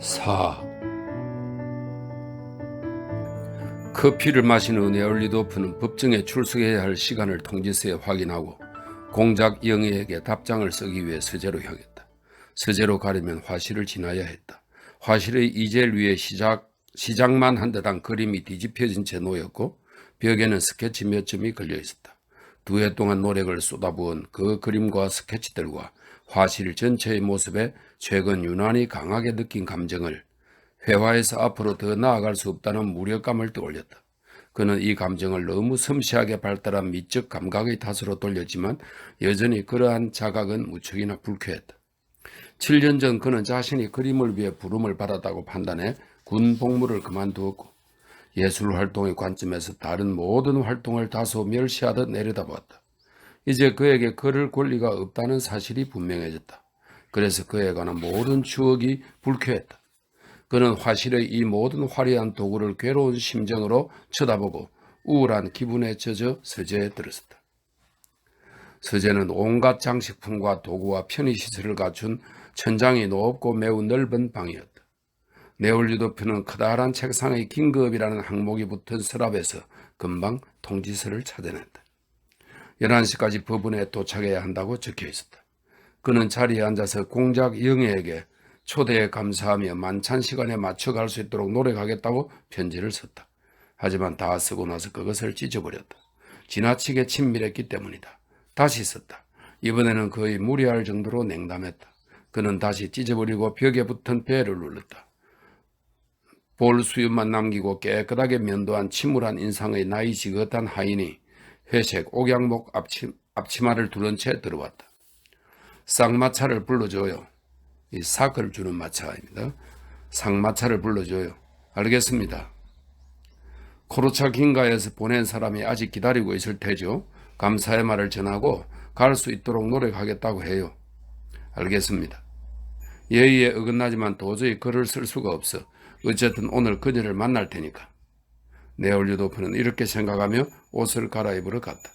4. 커피를 마시는 네올리도프는 법정에 출석해야 할 시간을 통지서에 확인하고 공작 영의에게 답장을 쓰기 위해 서재로 향했다. 서재로 가려면 화실을 지나야 했다. 화실의 이젤 위에 시작만 한 듯한 그림이 뒤집혀진 채 놓였고 벽에는 스케치 몇 점이 걸려 있었다. 2해 동안 노력을 쏟아부은 그 그림과 스케치들과 화실 전체의 모습에 최근 유난히 강하게 느낀 감정을 회화에서 앞으로 더 나아갈 수 없다는 무력감을 떠올렸다. 그는 이 감정을 너무 섬세하게 발달한 미적 감각의 탓으로 돌렸지만 여전히 그러한 자각은 무척이나 불쾌했다. 7년 전 그는 자신이 그림을 위해 부름을 받았다고 판단해 군 복무를 그만두었고 예술 활동의 관점에서 다른 모든 활동을 다소 멸시하듯 내려다보았다. 이제 그에게 그럴 권리가 없다는 사실이 분명해졌다. 그래서 그에 관한 모든 추억이 불쾌했다. 그는 화실의 이 모든 화려한 도구를 괴로운 심정으로 쳐다보고 우울한 기분에 젖어 서재에 들어섰다. 서재는 온갖 장식품과 도구와 편의시설을 갖춘 천장이 높고 매우 넓은 방이었다. 네올리도프는 커다란 책상의 긴급이라는 항목이 붙은 서랍에서 금방 통지서를 찾아냈다. 11시까지 법원에 도착해야 한다고 적혀 있었다. 그는 자리에 앉아서 공작 영애에게 초대에 감사하며 만찬 시간에 맞춰 갈 수 있도록 노력하겠다고 편지를 썼다. 하지만 다 쓰고 나서 그것을 찢어버렸다. 지나치게 친밀했기 때문이다. 다시 썼다. 이번에는 거의 무리할 정도로 냉담했다. 그는 다시 찢어버리고 벽에 붙은 벨을 눌렀다. 볼 수염만 남기고 깨끗하게 면도한 침울한 인상의 나이 지긋한 하인이 회색 옥양목 앞치마를 두른 채 들어왔다. 쌍마차를 불러줘요. 이 삭을 주는 마차입니다. 쌍마차를 불러줘요. 알겠습니다. 코르차 긴가에서 보낸 사람이 아직 기다리고 있을 테죠. 감사의 말을 전하고 갈 수 있도록 노력하겠다고 해요. 알겠습니다. 예의에 어긋나지만 도저히 글을 쓸 수가 없어. 어쨌든 오늘 그녀를 만날 테니까. 네올리도프는 이렇게 생각하며 옷을 갈아입으러 갔다.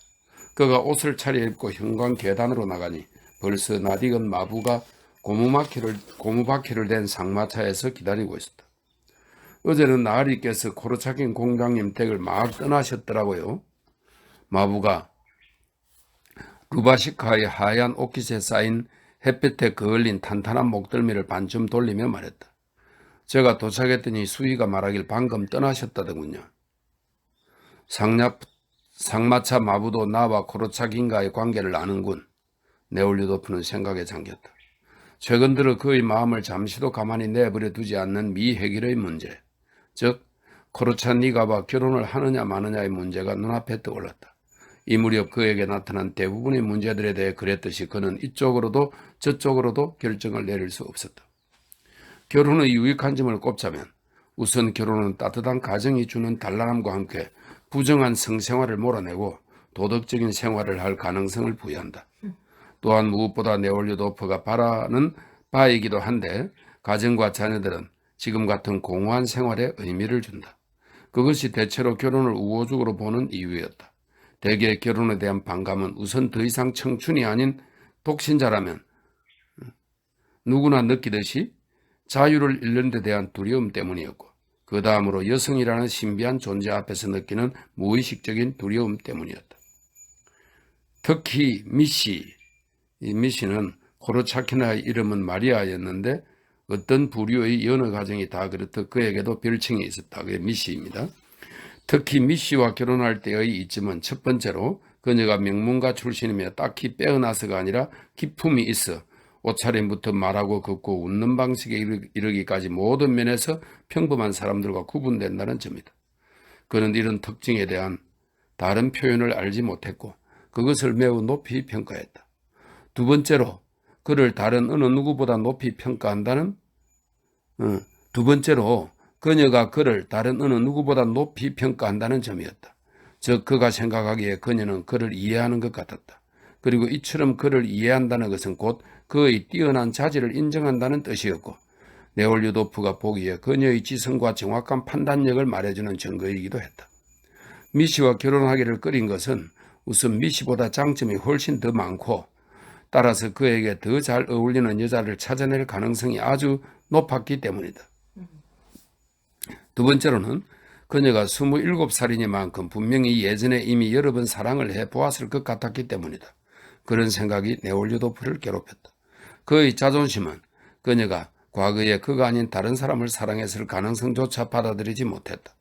그가 옷을 차려입고 현관 계단으로 나가니 벌써 낯익은 마부가 고무바퀴를 댄 상마차에서 기다리고 있었다. 어제는 나으리께서 코르차킨 공장님 댁을 막 떠나셨더라고요. 마부가 루바시카의 하얀 옷깃에 쌓인 햇볕에 그을린 탄탄한 목덜미를 반쯤 돌리며 말했다. 제가 도착했더니 수희가 말하길 방금 떠나셨다더군요. 상마차 마부도 나와 코르차긴가의 관계를 아는군. 네올리도프는 생각에 잠겼다. 최근 들어 그의 마음을 잠시도 가만히 내버려 두지 않는 미해결의 문제, 즉 코르차니가와 결혼을 하느냐 마느냐의 문제가 눈앞에 떠올랐다. 이 무렵 그에게 나타난 대부분의 문제들에 대해 그랬듯이 그는 이쪽으로도 저쪽으로도 결정을 내릴 수 없었다. 결혼의 유익한 점을 꼽자면 우선 결혼은 따뜻한 가정이 주는 단란함과 함께 부정한 성생활을 몰아내고 도덕적인 생활을 할 가능성을 부여한다. 또한 무엇보다 네올리도프가 바라는 바이기도 한데 가정과 자녀들은 지금 같은 공허한 생활에 의미를 준다. 그것이 대체로 결혼을 우호적으로 보는 이유였다. 대개 결혼에 대한 반감은 우선 더 이상 청춘이 아닌 독신자라면 누구나 느끼듯이 자유를 잃는 데 대한 두려움 때문이었고 그 다음으로 여성이라는 신비한 존재 앞에서 느끼는 무의식적인 두려움 때문이었다. 특히 미시, 이 미시는 코르차키나의 이름은 마리아였는데 어떤 부류의 여느 가정이 다 그렇듯 그에게도 별칭이 있었다. 그게 미시입니다. 특히 미시와 결혼할 때의 이점은 첫 번째로 그녀가 명문가 출신이며 딱히 빼어나서가 아니라 기품이 있어 옷차림부터 말하고 걷고 웃는 방식에 이르기까지 모든 면에서 평범한 사람들과 구분된다는 점이다. 그는 이런 특징에 대한 다른 표현을 알지 못했고 그것을 매우 높이 평가했다. 두 번째로 그를 다른 어느 누구보다 높이 평가한다는 그녀가 그를 다른 어느 누구보다 높이 평가한다는 점이었다. 즉 그가 생각하기에 그녀는 그를 이해하는 것 같았다. 그리고 이처럼 그를 이해한다는 것은 곧 그의 뛰어난 자질을 인정한다는 뜻이었고 네올리도프가 보기에 그녀의 지성과 정확한 판단력을 말해주는 증거이기도 했다. 미시와 결혼하기를 꺼린 것은 우선 미시보다 장점이 훨씬 더 많고 따라서 그에게 더 잘 어울리는 여자를 찾아낼 가능성이 아주 높았기 때문이다. 두 번째로는 그녀가 27살이니만큼 분명히 예전에 이미 여러 번 사랑을 해보았을 것 같았기 때문이다. 그런 생각이 네올류도프를 괴롭혔다. 그의 자존심은 그녀가 과거에 그가 아닌 다른 사람을 사랑했을 가능성조차 받아들이지 못했다.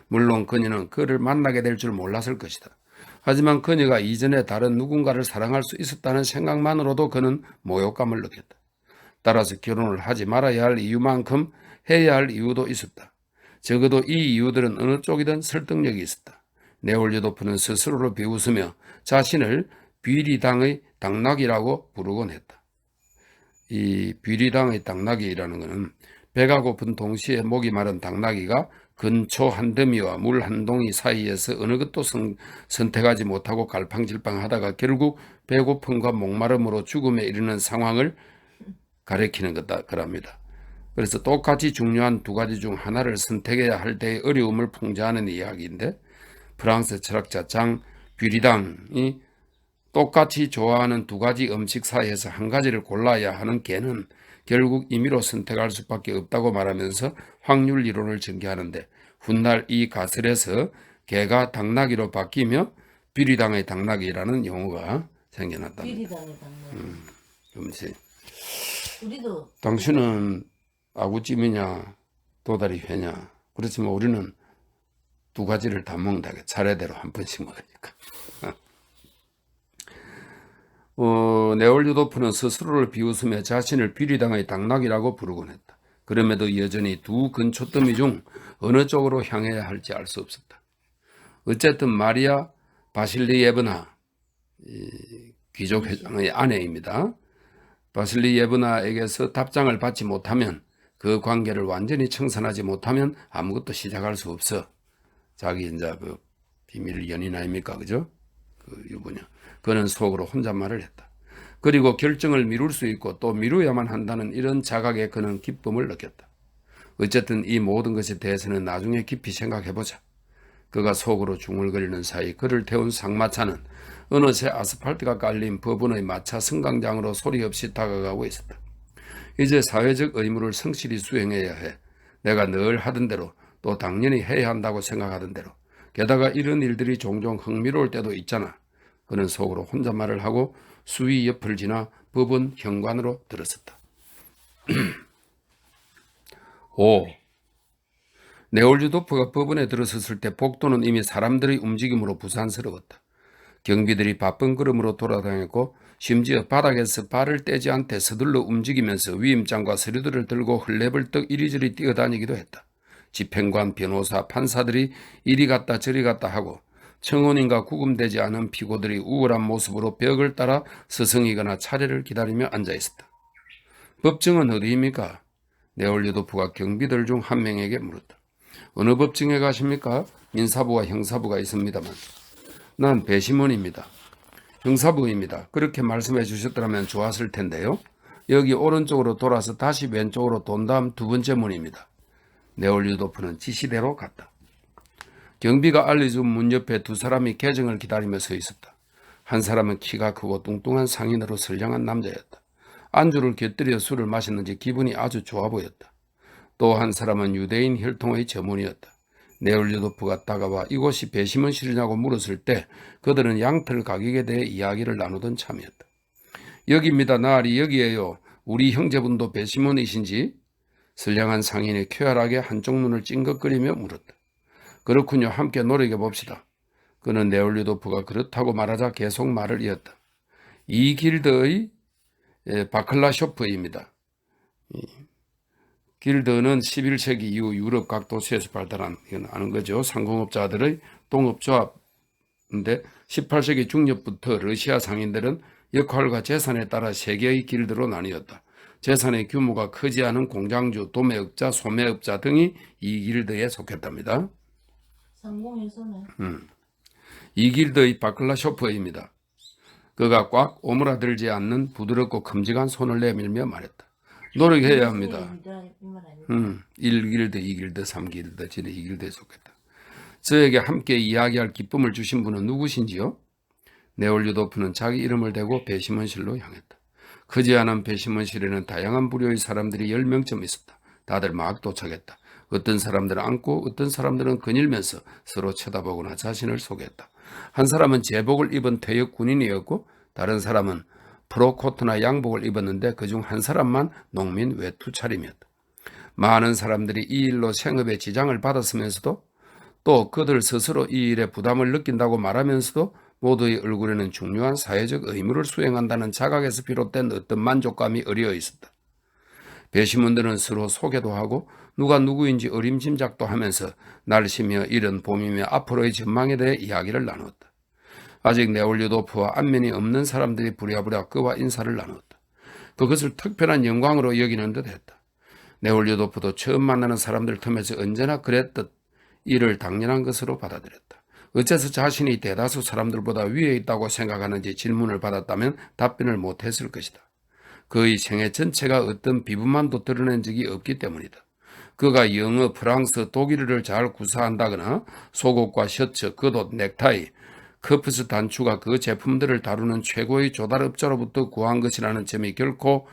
물론 그녀는 그를 만나게 될 줄 몰랐을 것이다. 하지만 그녀가 이전에 다른 누군가를 사랑할 수 있었다는 생각만으로도 그는 모욕감을 느꼈다. 따라서 결혼을 하지 말아야 할 이유만큼 해야 할 이유도 있었다. 적어도 이 이유들은 어느 쪽이든 설득력이 있었다. 네올류도프는 스스로를 비웃으며 자신을 비리당의 당나귀라고 부르곤 했다. 이 비리당의 당나귀라는 것은 배가 고픈 동시에 목이 마른 당나귀가 근초 한 더미와 물 한 동이 사이에서 어느 것도 선택하지 못하고 갈팡질팡하다가 결국 배고픔과 목마름으로 죽음에 이르는 상황을 가리키는 거랍니다. 그래서 똑같이 중요한 두 가지 중 하나를 선택해야 할 때의 어려움을 풍자하는 이야기인데, 프랑스 철학자 장 뷰리당이 똑같이 좋아하는 두 가지 음식 사이에서 한 가지를 골라야 하는 개는 결국 임의로 선택할 수밖에 없다고 말하면서 확률 이론을 전개하는데, 훗날 이 가설에서 개가 당나귀로 바뀌며 뷰리당의 당나귀라는 용어가 생겨났답니다. 비리당의 당나귀. 우리도 당신은 아구찜이냐 도다리 회냐, 그렇지만 우리는 두 가지를 다 먹는다. 차례대로 한 번씩 먹으니까. 네올류도프는 스스로를 비웃으며 자신을 비리당의 당나귀라고 부르곤 했다. 그럼에도 여전히 두 근초더미 중 어느 쪽으로 향해야 할지 알 수 없었다. 어쨌든 마리아 바실리예브나, 귀족 회장의 아내입니다. 바실리예브나에게서 답장을 받지 못하면, 그 관계를 완전히 청산하지 못하면 아무것도 시작할 수 없어. 자기 이제 그 비밀 연인 아닙니까, 그죠? 그 유부녀. 그는 속으로 혼잣말을 했다. 그리고 결정을 미룰 수 있고 또 미루어야만 한다는 이런 자각에 그는 기쁨을 느꼈다. 어쨌든 이 모든 것에 대해서는 나중에 깊이 생각해보자. 그가 속으로 중얼거리는 사이 그를 태운 상마차는 어느새 아스팔트가 깔린 법원의 마차 승강장으로 소리 없이 다가가고 있었다. 이제 사회적 의무를 성실히 수행해야 해. 내가 늘 하던 대로, 또 당연히 해야 한다고 생각하던 대로. 게다가 이런 일들이 종종 흥미로울 때도 있잖아. 그는 속으로 혼잣말을 하고 수위 옆을 지나 법원 현관으로 들어섰다. 5. 네올류도프가 법원에 들어섰을 때 복도는 이미 사람들의 움직임으로 부산스러웠다. 경비들이 바쁜 걸음으로 돌아다녔고, 심지어 바닥에서 발을 떼지 않게 서둘러 움직이면서 위임장과 서류들을 들고 헐레벌떡 이리저리 뛰어다니기도 했다. 집행관, 변호사, 판사들이 이리 갔다 저리 갔다 하고, 청혼인과 구금되지 않은 피고들이 우울한 모습으로 벽을 따라 스승이거나 차례를 기다리며 앉아있었다. 법정은 어디입니까? 네올류도프가 경비들 중 한 명에게 물었다. 어느 법정에 가십니까? 민사부와 형사부가 있습니다만. 난 배심원입니다. 형사부입니다. 그렇게 말씀해 주셨더라면 좋았을 텐데요. 여기 오른쪽으로 돌아서 다시 왼쪽으로 돈 다음 두 번째 문입니다. 네올류도프는 지시대로 갔다. 경비가 알려준 문 옆에 두 사람이 개정을 기다리며 서 있었다. 한 사람은 키가 크고 뚱뚱한 상인으로 선량한 남자였다. 안주를 곁들여 술을 마셨는지 기분이 아주 좋아 보였다. 또 한 사람은 유대인 혈통의 전문이었다. 네올류도프가 다가와 이곳이 배심원실이냐고 물었을 때 그들은 양털 가격에 대해 이야기를 나누던 참이었다. 여기입니다. 나으리 여기에요. 우리 형제분도 배심원이신지? 선량한 상인이 쾌활하게 한쪽 눈을 찡긋거리며 물었다. 그렇군요. 함께 노력해봅시다. 그는 네올류도프가 그렇다고 말하자 계속 말을 이었다. 이 길드의 바클라쇼프입니다. 길드는 11세기 이후 유럽 각 도시에서 발달한, 이건 아는 거죠. 상공업자들의 동업조합인데 18세기 중엽부터 러시아 상인들은 역할과 재산에 따라 세 개의 길드로 나뉘었다. 재산의 규모가 크지 않은 공장주, 도매업자, 소매업자 등이 이 길드에 속했답니다. 상공에서는 이 길드의 바클라쇼프입니다. 그가 꽉 오므라들지 않는 부드럽고 큼직한 손을 내밀며 말했다. 노력해야 합니다. 1길드, 2길드, 3길드, 지네 2길드에 속했다. 저에게 함께 이야기할 기쁨을 주신 분은 누구신지요? 네올류도프는 자기 이름을 대고 배심원실로 향했다. 크지 않은 배심원실에는 다양한 부류의 사람들이 10명쯤 있었다. 다들 막 도착했다. 어떤 사람들은 앉고 어떤 사람들은 거닐면서 서로 쳐다보거나 자신을 소개했다. 한 사람은 제복을 입은 퇴역 군인이었고 다른 사람은 프로코트나 양복을 입었는데 그중 한 사람만 농민 외투 차림이었다. 많은 사람들이 이 일로 생업에 지장을 받았으면서도 또 그들 스스로 이 일에 부담을 느낀다고 말하면서도 모두의 얼굴에는 중요한 사회적 의무를 수행한다는 자각에서 비롯된 어떤 만족감이 어리어 있었다. 배심원들은 서로 소개도 하고 누가 누구인지 어림짐작도 하면서 날씨며 이른 봄이며 앞으로의 전망에 대해 이야기를 나누었다. 아직 네올류도프와 안면이 없는 사람들이 부랴부랴 그와 인사를 나누었다. 그것을 특별한 영광으로 여기는 듯 했다. 네올류도프도 처음 만나는 사람들 틈에서 언제나 그랬듯 이를 당연한 것으로 받아들였다. 어째서 자신이 대다수 사람들보다 위에 있다고 생각하는지 질문을 받았다면 답변을 못했을 것이다. 그의 생애 전체가 어떤 비분만도 드러낸 적이 없기 때문이다. 그가 영어, 프랑스, 독일어를 잘 구사한다거나 속옷과 셔츠, 겉옷, 넥타이, 커프스 단추가 그 제품들을 다루는 최고의 조달업자로부터 구한 것이라는 점이 결코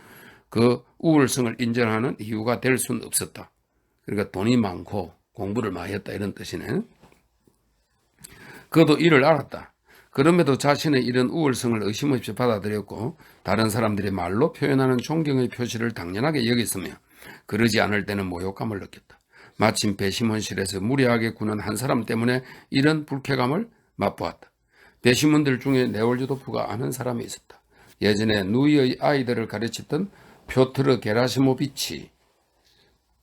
그 우월성을 인정하는 이유가 될 수는 없었다. 그러니까 돈이 많고 공부를 많이 했다 이런 뜻이네. 그도 이를 알았다. 그럼에도 자신의 이런 우월성을 의심 없이 받아들였고 다른 사람들이 말로 표현하는 존경의 표시를 당연하게 여겼으며 그러지 않을 때는 모욕감을 느꼈다. 마침 배심원실에서 무례하게 구는 한 사람 때문에 이런 불쾌감을 맛보았다. 배심원들 중에 네올류도프가 아는 사람이 있었다. 예전에 누이의 아이들을 가르치던 표트르 게라시모비치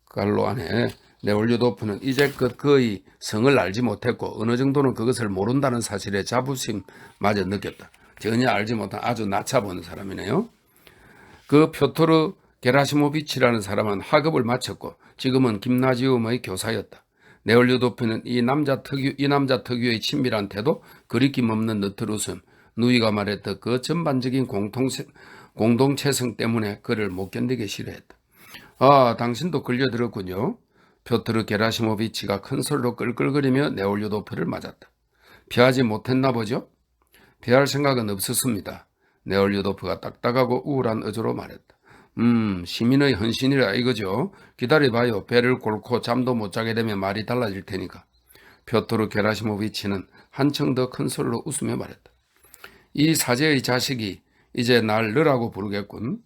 갈로 안에 네올류도프는 이제껏 그의 성을 알지 못했고 어느 정도는 그것을 모른다는 사실에 자부심마저 느꼈다. 전혀 알지 못한 아주 낮춰보는 사람이네요. 그 표트르 게라시모비치라는 사람은 학업을 마쳤고 지금은 김나지움의 교사였다. 네올류도프는 이 남자 특유의 친밀한 태도, 그리낌 없는 너틀 웃음, 누이가 말했던 그 전반적인 공동체성 때문에 그를 못 견디게 싫어했다. 아, 당신도 걸려들었군요. 표트르 게라시모비치가 큰 소리로 끌끌거리며 네올류도프를 맞았다. 피하지 못했나 보죠? 피할 생각은 없었습니다. 네올류도프가 딱딱하고 우울한 어조로 말했다. 시민의 헌신이라 이거죠. 기다려봐요. 배를 곪고 잠도 못 자게 되면 말이 달라질 테니까. 표트르 게라시모비치는 한층 더 큰 소리로 웃으며 말했다. 이 사제의 자식이 이제 날 너라고 부르겠군.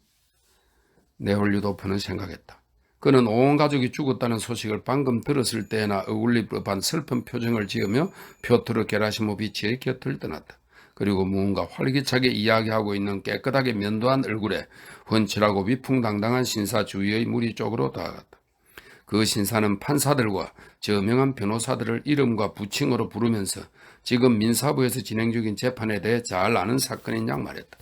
네올류도프는 생각했다. 그는 온 가족이 죽었다는 소식을 방금 들었을 때나 어울릴 법한 슬픈 표정을 지으며 표트르 게라시모비치의 곁을 떠났다. 그리고 무언가 활기차게 이야기하고 있는 깨끗하게 면도한 얼굴에 훤칠하고 위풍당당한 신사 주위의 무리 쪽으로 다가갔다. 그 신사는 판사들과 저명한 변호사들을 이름과 부칭으로 부르면서 지금 민사부에서 진행 중인 재판에 대해 잘 아는 사건인 양 말했다.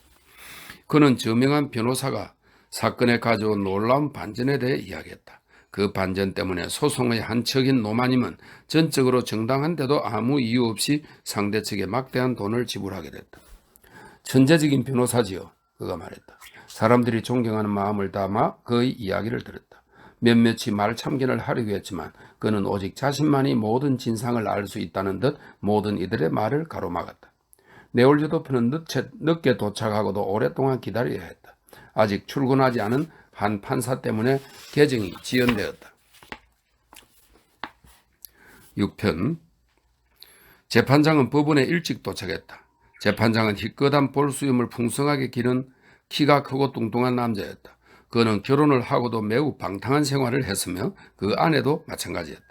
그는 저명한 변호사가 사건에 가져온 놀라운 반전에 대해 이야기했다. 그 반전 때문에 소송의 한 척인 노마님은 전적으로 정당한데도 아무 이유 없이 상대 측에 막대한 돈을 지불하게 됐다. 천재적인 변호사지요. 그가 말했다. 사람들이 존경하는 마음을 담아 그의 이야기를 들었다. 몇몇이 말 참견을 하려고 했지만 그는 오직 자신만이 모든 진상을 알 수 있다는 듯 모든 이들의 말을 가로막았다. 네올류도프는 늦게 도착하고도 오랫동안 기다려야 했다. 아직 출근하지 않은 한 판사 때문에 개정이 지연되었다. 6편 재판장은 법원에 일찍 도착했다. 재판장은 희끗한 볼수염을 풍성하게 기른 키가 크고 뚱뚱한 남자였다. 그는 결혼을 하고도 매우 방탕한 생활을 했으며 그 아내도 마찬가지였다.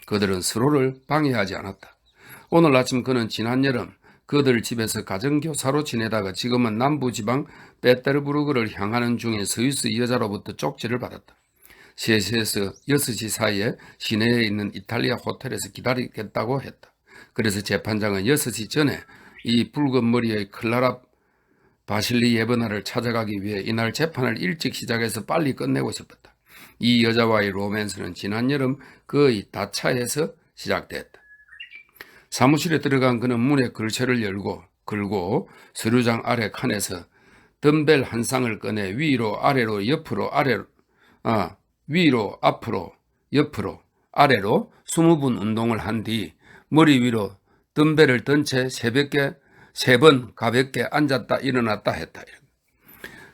그들은 서로를 방해하지 않았다. 오늘 아침 그는 지난 여름 그들 집에서 가정교사로 지내다가 지금은 남부지방 베테르부르크를 향하는 중에 스위스 여자로부터 쪽지를 받았다. 3시에서 6시 사이에 시내에 있는 이탈리아 호텔에서 기다리겠다고 했다. 그래서 재판장은 6시 전에 이 붉은 머리의 클라라 바실리 예브나를 찾아가기 위해 이날 재판을 일찍 시작해서 빨리 끝내고 싶었다. 이 여자와의 로맨스는 지난 여름 거의 다차에서 시작됐다. 사무실에 들어간 그는 문에 글체를 걸고 서류장 아래 칸에서 덤벨 한 쌍을 꺼내 위로 아래로 옆으로 위로 앞으로 옆으로 아래로 20분 운동을 한 뒤 머리 위로 덤벨을 든 채 새벽에 3번 가볍게 앉았다 일어났다 했다.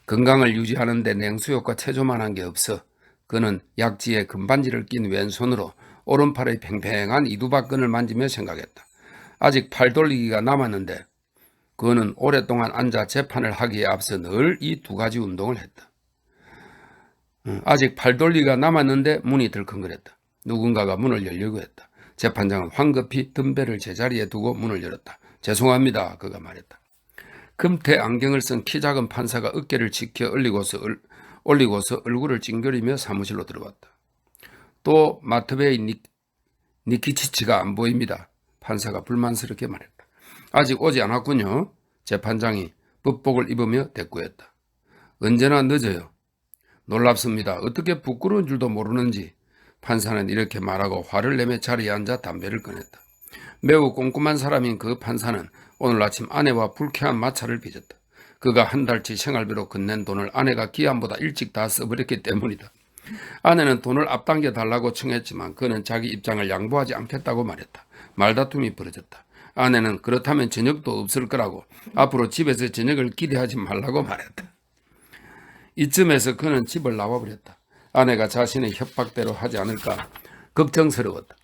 건강을 유지하는 데 냉수욕과 체조만 한 게 없어 그는 약지에 금반지를 낀 왼손으로 오른팔의 팽팽한 이두박근을 만지며 생각했다. 아직 팔 돌리기가 남았는데 그는 오랫동안 앉아 재판을 하기에 앞서 늘 이 두 가지 운동을 했다. 아직 팔 돌리기가 남았는데 문이 덜컹거렸다. 누군가가 문을 열려고 했다. 재판장은 황급히 덤벨을 제자리에 두고 문을 열었다. 죄송합니다. 그가 말했다. 금태 안경을 쓴 키 작은 판사가 어깨를 치켜 올리고서 얼굴을 찡그리며 사무실로 들어왔다. 또 마트베이 니키치치가 안 보입니다. 판사가 불만스럽게 말했다. 아직 오지 않았군요. 재판장이 법복을 입으며 대꾸했다. 언제나 늦어요. 놀랍습니다. 어떻게 부끄러운 줄도 모르는지. 판사는 이렇게 말하고 화를 내며 자리에 앉아 담배를 꺼냈다. 매우 꼼꼼한 사람인 그 판사는 오늘 아침 아내와 불쾌한 마찰을 빚었다. 그가 한 달치 생활비로 건넨 돈을 아내가 기한보다 일찍 다 써버렸기 때문이다. 아내는 돈을 앞당겨 달라고 청했지만 그는 자기 입장을 양보하지 않겠다고 말했다. 말다툼이 벌어졌다. 아내는 그렇다면 저녁도 없을 거라고 앞으로 집에서 저녁을 기대하지 말라고 말했다. 이쯤에서 그는 집을 나와버렸다. 아내가 자신의 협박대로 하지 않을까 걱정스러웠다.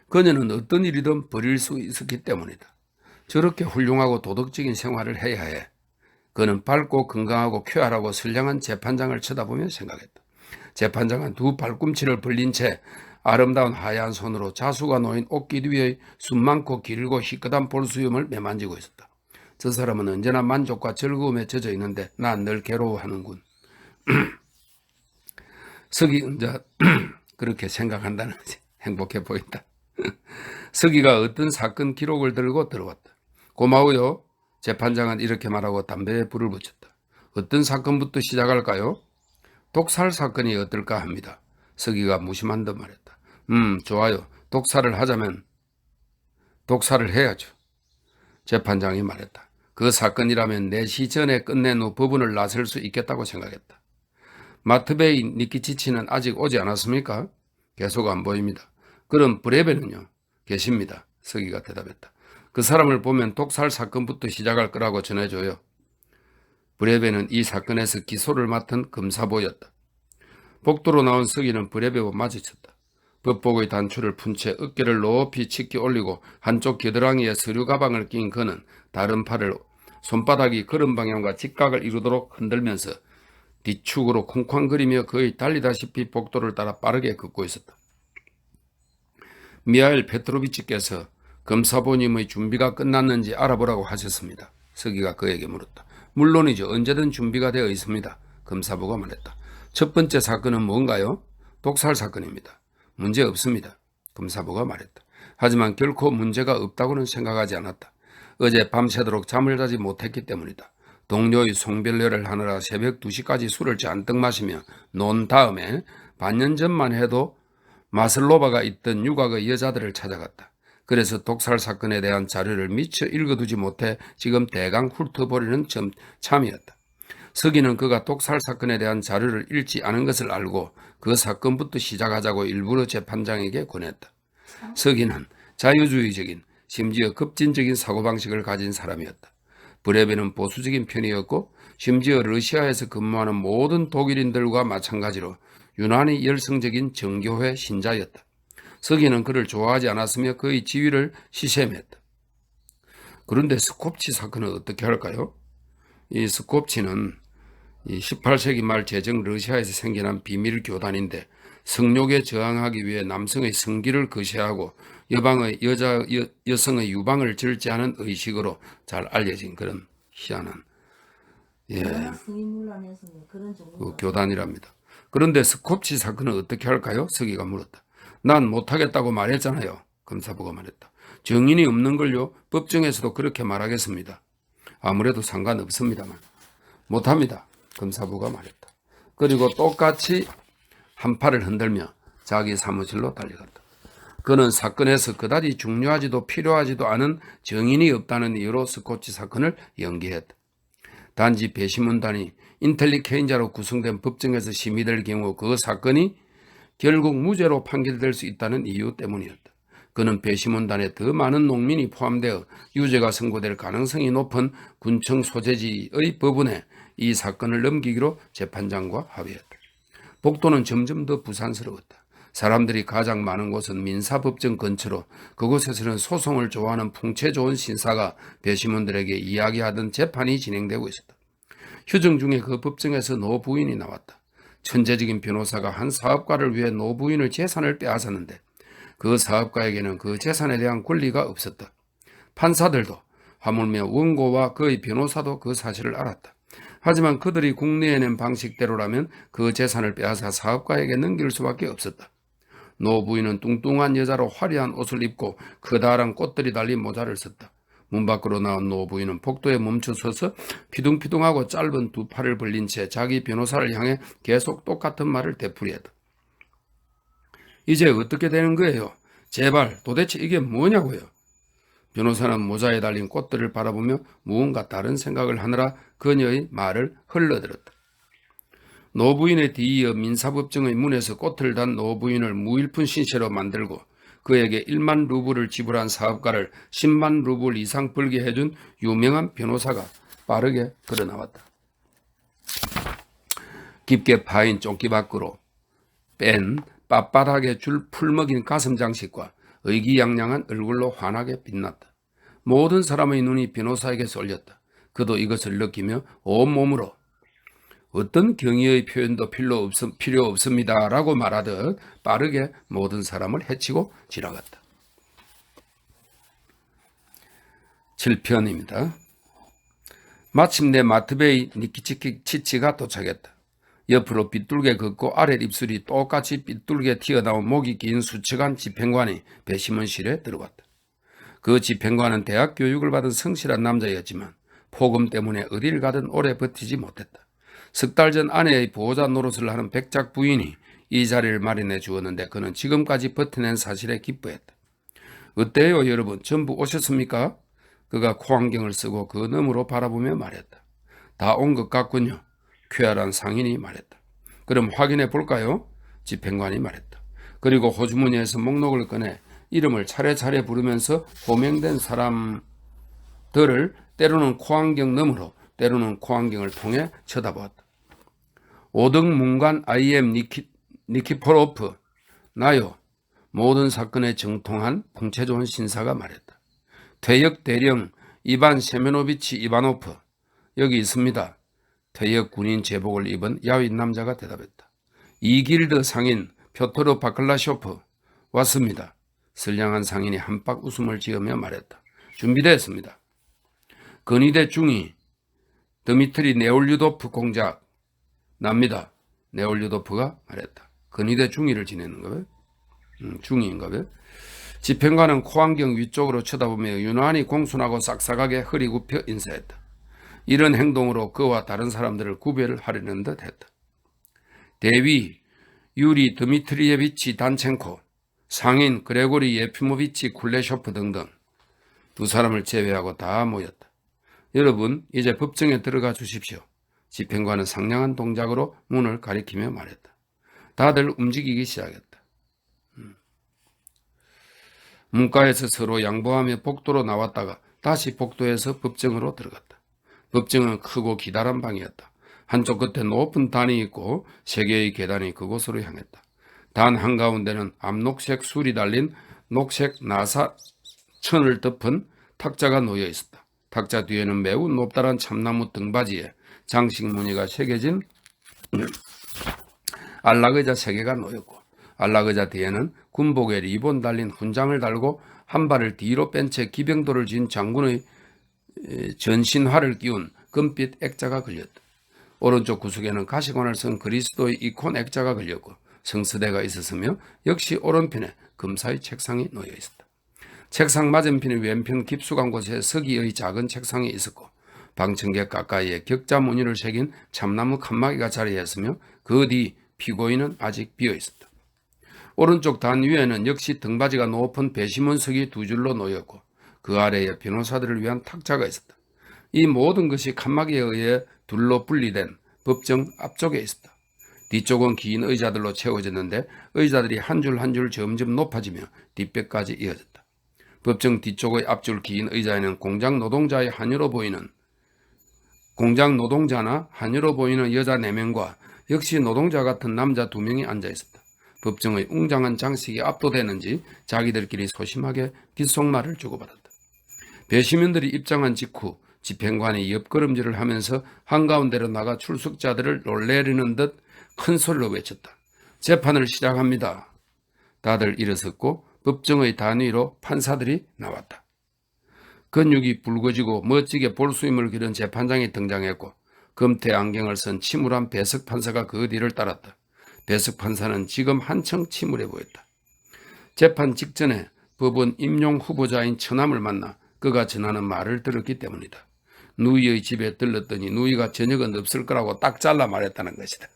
그녀는 어떤 일이든 벌일 수 있었기 때문이다. 저렇게 훌륭하고 도덕적인 생활을 해야 해. 그는 밝고 건강하고 쾌활하고 선량한 재판장을 쳐다보며 생각했다. 재판장은 두 발꿈치를 벌린 채 아름다운 하얀 손으로 자수가 놓인 옷깃 위의 숨 많고 길고 희끗한 볼수염을 매만지고 있었다. 저 사람은 언제나 만족과 즐거움에 젖어 있는데 난 늘 괴로워하는군. 서기 혼자 그렇게 생각한다는 것이 행복해 보인다. 서기가 어떤 사건 기록을 들고 들어왔다. 고마워요. 재판장은 이렇게 말하고 담배에 불을 붙였다. 어떤 사건부터 시작할까요? 독살 사건이 어떨까 합니다. 서기가 무심한 듯 말했다. 좋아요. 독살을 하자면 독살을 해야죠. 재판장이 말했다. 그 사건이라면 4시 전에 끝낸 후 법원을 나설 수 있겠다고 생각했다. 마트베이 니키치치는 아직 오지 않았습니까? 계속 안 보입니다. 그럼 브레베는요? 계십니다. 서기가 대답했다. 그 사람을 보면 독살 사건부터 시작할 거라고 전해줘요. 브레베는 이 사건에서 기소를 맡은 검사보였다. 복도로 나온 서기는 브레베와 마주쳤다. 법복의 단추를 푼 채 어깨를 높이 치켜 올리고 한쪽 겨드랑이에 서류 가방을 낀 그는 다른 팔을 손바닥이 걸음 방향과 직각을 이루도록 흔들면서 뒤축으로 쿵쾅거리며 거의 달리다시피 복도를 따라 빠르게 걷고 있었다. 미하일 페트로비치께서 검사보님의 준비가 끝났는지 알아보라고 하셨습니다. 서기가 그에게 물었다. 물론이죠. 언제든 준비가 되어 있습니다. 검사보가 말했다. 첫 번째 사건은 뭔가요? 독살 사건입니다. 문제 없습니다. 검사보가 말했다. 하지만 결코 문제가 없다고는 생각하지 않았다. 어제 밤새도록 잠을 자지 못했기 때문이다. 동료의 송별회를 하느라 새벽 2시까지 술을 잔뜩 마시며 논 다음에 반년 전만 해도 마슬로바가 있던 유곽의 여자들을 찾아갔다. 그래서 독살 사건에 대한 자료를 미처 읽어두지 못해 지금 대강 훑어보려는 참이었다. 서기는 그가 독살 사건에 대한 자료를 읽지 않은 것을 알고 그 사건부터 시작하자고 일부러 재판장에게 권했다. 서기는 자유주의적인 심지어 급진적인 사고방식을 가진 사람이었다. 브레베는 보수적인 편이었고 심지어 러시아에서 근무하는 모든 독일인들과 마찬가지로 유난히 열성적인 정교회 신자였다. 서기는 그를 좋아하지 않았으며 그의 지위를 시샘했다. 그런데 스콥치 사건은 어떻게 할까요? 이 스콥치는 18세기 말 제정 러시아에서 생겨난 비밀 교단인데 성욕에 저항하기 위해 남성의 성기를 거시하고 여성의 유방을 절제하는 의식으로 잘 알려진 그런 희한한 그 교단이랍니다. 그런데 스콥치 사건은 어떻게 할까요? 서기가 물었다. 난 못하겠다고 말했잖아요. 검사부가 말했다. 정인이 없는 걸요. 법정에서도 그렇게 말하겠습니다. 아무래도 상관없습니다만. 못합니다. 검사부가 말했다. 그리고 똑같이 한 팔을 흔들며 자기 사무실로 달려갔다. 그는 사건에서 그다지 중요하지도 필요하지도 않은 정인이 없다는 이유로 스코치 사건을 연기했다. 단지 배심원단이 인텔리케인자로 구성된 법정에서 심의될 경우 그 사건이 결국 무죄로 판결될 수 있다는 이유 때문이었다. 그는 배심원단에 더 많은 농민이 포함되어 유죄가 선고될 가능성이 높은 군청 소재지의 법원에 이 사건을 넘기기로 재판장과 합의했다. 복도는 점점 더 부산스러웠다. 사람들이 가장 많은 곳은 민사법정 근처로 그곳에서는 소송을 좋아하는 풍채 좋은 신사가 배심원들에게 이야기하던 재판이 진행되고 있었다. 휴정 중에 그 법정에서 노부인이 나왔다. 천재적인 변호사가 한 사업가를 위해 노부인의 재산을 빼앗았는데 그 사업가에게는 그 재산에 대한 권리가 없었다. 판사들도 하물며 원고와 그의 변호사도 그 사실을 알았다. 하지만 그들이 국내에 낸 방식대로라면 그 재산을 빼앗아 사업가에게 넘길 수밖에 없었다. 노 부인은 뚱뚱한 여자로 화려한 옷을 입고 커다란 꽃들이 달린 모자를 썼다. 문 밖으로 나온 노 부인은 복도에 멈춰서서 피둥피둥하고 짧은 두 팔을 벌린 채 자기 변호사를 향해 계속 똑같은 말을 되풀이했다. 이제 어떻게 되는 거예요? 제발 도대체 이게 뭐냐고요? 변호사는 모자에 달린 꽃들을 바라보며 무언가 다른 생각을 하느라 그녀의 말을 흘러들었다. 노부인에 뒤이어 민사법정의 문에서 꽃을 단 노부인을 무일푼 신세로 만들고 그에게 1만 루블을 지불한 사업가를 10만 루블 이상 벌게 해준 유명한 변호사가 빠르게 걸어나왔다. 깊게 파인 조끼 밖으로 뺀 빳빳하게 줄 풀먹인 가슴 장식과 의기양양한 얼굴로 환하게 빛났다. 모든 사람의 눈이 변호사에게 쏠렸다. 그도 이것을 느끼며 온몸으로 어떤 경의의 표현도 필요 없습니다 라고 말하듯 빠르게 모든 사람을 해치고 지나갔다. 7편입니다. 마침내 마트베이 니키치가 도착했다. 옆으로 삐뚤게 걷고 아래 입술이 똑같이 삐뚤게 튀어나온 목이 긴 수척한 집행관이 배심원실에 들어왔다. 그 집행관은 대학 교육을 받은 성실한 남자였지만 폭음 때문에 어딜 가든 오래 버티지 못했다. 석 달 전 아내의 보호자 노릇을 하는 백작 부인이 이 자리를 마련해 주었는데 그는 지금까지 버텨낸 사실에 기뻐했다. 어때요 여러분? 전부 오셨습니까? 그가 코안경을 쓰고 그 너머로 바라보며 말했다. 다 온 것 같군요. 쾌활한 상인이 말했다. 그럼 확인해 볼까요? 집행관이 말했다. 그리고 호주머니에서 목록을 꺼내 이름을 차례차례 부르면서 호명된 사람들을 때로는 코안경 너머로 때로는 코안경을 통해 쳐다보았다. 5등 문관 I.M. 니키포로프 나요. 모든 사건에 정통한 풍채 좋은 신사가 말했다. 퇴역 대령 이반 세메노비치 이바노프 여기 있습니다. 퇴역 군인 제복을 입은 야윈 남자가 대답했다. 이길드 상인 표토르 바클라쇼프 왔습니다. 선량한 상인이 한박 웃음을 지으며 말했다. 준비됐습니다. 건의대 중위 드미트리 네올류도프 공작 납니다. 네올류도프가 말했다. 건의대 중위를 지내는가 봐요? 중위인가 봐요? 집행관은 코안경 위쪽으로 쳐다보며 유난히 공손하고 싹싹하게 허리 굽혀 인사했다. 이런 행동으로 그와 다른 사람들을 구별을 하려는 듯 했다. 대위 유리 드미트리예비치 단첸코, 상인 그레고리 예피모비치 쿨레쇼프 등등 두 사람을 제외하고 다 모였다. 여러분 이제 법정에 들어가 주십시오. 집행관은 상냥한 동작으로 문을 가리키며 말했다. 다들 움직이기 시작했다. 문가에서 서로 양보하며 복도로 나왔다가 다시 복도에서 법정으로 들어갔다. 법정은 크고 기다란 방이었다. 한쪽 끝에 높은 단이 있고 3개의 계단이 그곳으로 향했다. 단 한가운데는 암녹색 술이 달린 녹색 나사천을 덮은 탁자가 놓여 있었다. 탁자 뒤에는 매우 높다란 참나무 등받이에 장식 무늬가 새겨진 안락의자 3개가 놓였고 안락의자 뒤에는 군복에 리본 달린 훈장을 달고 한 발을 뒤로 뺀 채 기병도를 쥔 장군의 전신화를 띄운 금빛 액자가 걸렸다. 오른쪽 구석에는 가시관을 쓴 그리스도의 이콘 액자가 걸렸고 성스대가 있었으며 역시 오른편에 금사의 책상이 놓여 있었다. 책상 맞은편 왼편 깊숙한 곳에 서기의 작은 책상이 있었고 방청객 가까이에 격자 무늬를 새긴 참나무 칸막이가 자리했으며 그 뒤 피고인은 아직 비어 있었다. 오른쪽 단 위에는 역시 등받이가 높은 배심원석이 2줄로 놓였고 그 아래에 변호사들을 위한 탁자가 있었다. 이 모든 것이 칸막이에 의해 둘로 분리된 법정 앞쪽에 있었다. 뒤쪽은 긴 의자들로 채워졌는데 의자들이 한 줄 한 줄 점점 높아지며 뒷벽까지 이어졌다. 법정 뒤쪽의 앞줄 긴 의자에는 공장 노동자나 한여로 보이는 여자 4명과 역시 노동자 같은 남자 2명이 앉아 있었다. 법정의 웅장한 장식이 압도되는지 자기들끼리 소심하게 귓속말을 주고받았다. 배심원들이 입장한 직후 집행관이 옆걸음질을 하면서 한가운데로 나가 출석자들을 놀래리는 듯 큰 소리로 외쳤다. 재판을 시작합니다. 다들 일어섰고 법정의 단위로 판사들이 나왔다. 근육이 붉어지고 멋지게 볼수임을 기른 재판장이 등장했고 금태 안경을 쓴 침울한 배석 판사가 그 뒤를 따랐다. 배석 판사는 지금 한층 침울해 보였다. 재판 직전에 법원 임용 후보자인 처남을 만나 그가 전하는 말을 들었기 때문이다. 누이의 집에 들렀더니 누이가 저녁은 없을 거라고 딱 잘라 말했다는 것이다.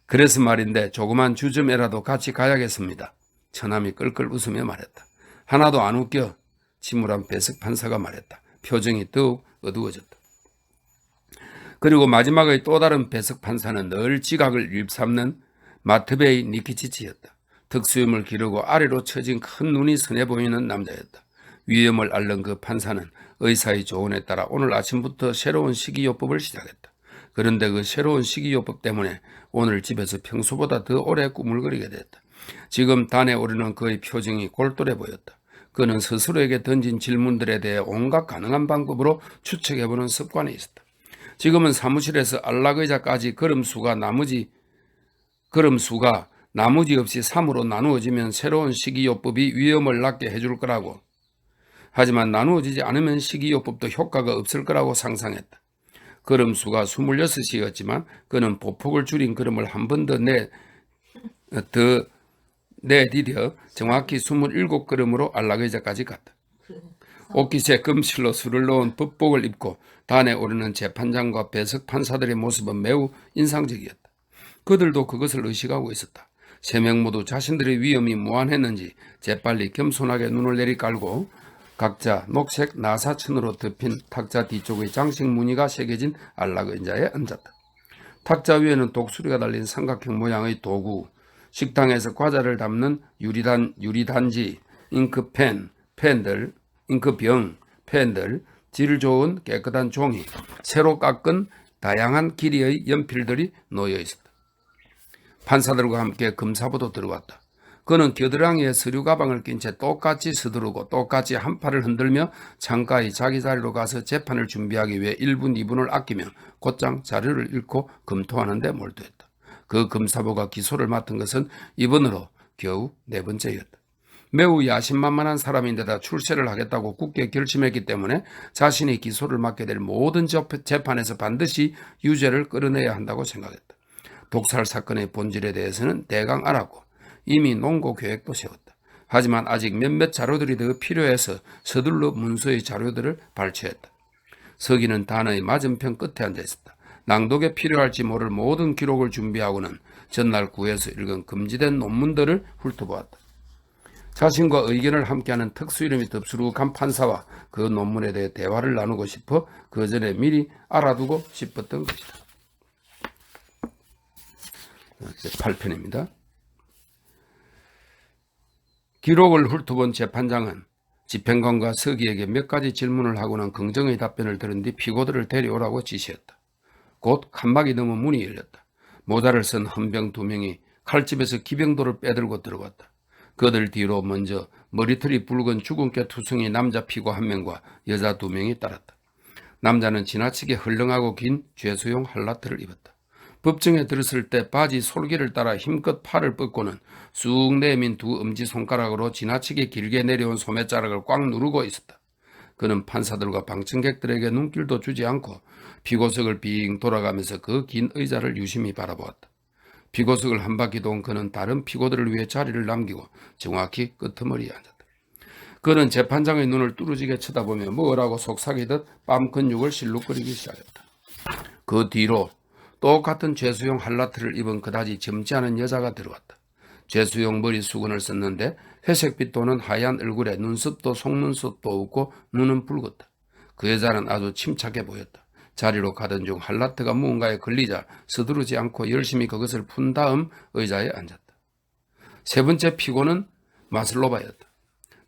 그래서 말인데 조그만 주점에라도 같이 가야겠습니다. 처남이 끌끌 웃으며 말했다. 하나도 안 웃겨. 침울한 배석 판사가 말했다. 표정이 더욱 어두워졌다. 그리고 마지막의 또 다른 배석 판사는 늘 지각을 일삼는 마트베이 니키치치였다. 특수염을 기르고 아래로 처진 큰 눈이 선해 보이는 남자였다. 위험을 앓는 그 판사는 의사의 조언에 따라 오늘 아침부터 새로운 식이요법을 시작했다. 그런데 그 새로운 식이요법 때문에 오늘 집에서 평소보다 더 오래 꾸물거리게 됐다. 지금 단에 오르는 그의 표정이 골똘해 보였다. 그는 스스로에게 던진 질문들에 대해 온갖 가능한 방법으로 추측해보는 습관이 있었다. 지금은 사무실에서 안락의자까지 걸음수가 나머지 없이 3으로 나누어지면 새로운 식이요법이 위험을 낮게 해줄 거라고. 하지만 나누어지지 않으면 식이요법도 효과가 없을 거라고 상상했다. 걸음수가 26이었지만 그는 보폭을 줄인 걸음을 한 번 더 내디뎌 정확히 27걸음으로 안락의자까지 갔다. 옷깃에 금실로 술을 넣은 법복을 입고 단에 오르는 재판장과 배석 판사들의 모습은 매우 인상적이었다. 그들도 그것을 의식하고 있었다. 세 명 모두 자신들의 위험이 무한했는지 재빨리 겸손하게 눈을 내리깔고 각자 녹색 나사천으로 덮인 탁자 뒤쪽의 장식 무늬가 새겨진 안락의자에 앉았다. 탁자 위에는 독수리가 달린 삼각형 모양의 도구, 식당에서 과자를 담는 유리단지, 잉크병, 펜들, 질 좋은 깨끗한 종이, 새로 깎은 다양한 길이의 연필들이 놓여 있었다. 판사들과 함께 검사부도 들어왔다. 그는 겨드랑이에 서류 가방을 낀 채 똑같이 서두르고 똑같이 한 팔을 흔들며 창가의 자기 자리로 가서 재판을 준비하기 위해 1분, 2분을 아끼며 곧장 자료를 읽고 검토하는 데 몰두했다. 그 검사부가 기소를 맡은 것은 이번으로 겨우 4번째였다. 매우 야심만만한 사람인데다 출세를 하겠다고 굳게 결심했기 때문에 자신이 기소를 맡게 될 모든 재판에서 반드시 유죄를 끌어내야 한다고 생각했다. 독살 사건의 본질에 대해서는 대강 알았고 이미 논고 계획도 세웠다. 하지만 아직 몇몇 자료들이 더 필요해서 서둘러 문서의 자료들을 발췌했다. 서기는 단의 맞은편 끝에 앉아 있었다. 낭독에 필요할지 모를 모든 기록을 준비하고는 전날 구에서 읽은 금지된 논문들을 훑어보았다. 자신과 의견을 함께하는 특수 이름이 덥수룩한 판사와 그 논문에 대해 대화를 나누고 싶어 그 전에 미리 알아두고 싶었던 것이다. 8편입니다. 기록을 훑어본 재판장은 집행관과 서기에게 몇 가지 질문을 하고는 긍정의 답변을 들은 뒤 피고들을 데려오라고 지시했다. 곧 칸막이 너머 문이 열렸다. 모자를 쓴 헌병 2명이 칼집에서 기병도를 빼들고 들어갔다. 그들 뒤로 먼저 머리털이 붉은 주근깨 투성이 남자 피고 1명과 여자 2명이 따랐다. 남자는 지나치게 헐렁하고 긴 죄수용 할라트를 입었다. 법정에 들었을 때 바지 솔기를 따라 힘껏 팔을 뻗고는 쑥 내민 2 엄지손가락으로 지나치게 길게 내려온 소매자락을 꽉 누르고 있었다. 그는 판사들과 방청객들에게 눈길도 주지 않고 피고석을 빙 돌아가면서 그 긴 의자를 유심히 바라보았다. 피고석을 한 바퀴 돈 그는 다른 피고들을 위해 자리를 남기고 정확히 끄트머리에 앉았다. 그는 재판장의 눈을 뚫어지게 쳐다보며 뭐라고 속삭이듯 뺨 근육을 실룩거리기 시작했다. 그 뒤로 똑같은 죄수용 할라트를 입은 그다지 젊지 않은 여자가 들어왔다. 죄수용 머리 수건을 썼는데 회색빛 도는 하얀 얼굴에 눈썹도 속눈썹도 없고 눈은 붉었다. 그 여자는 아주 침착해 보였다. 자리로 가던 중 할라트가 무언가에 걸리자 서두르지 않고 열심히 그것을 푼 다음 의자에 앉았다. 3번째 피고는 마슬로바였다.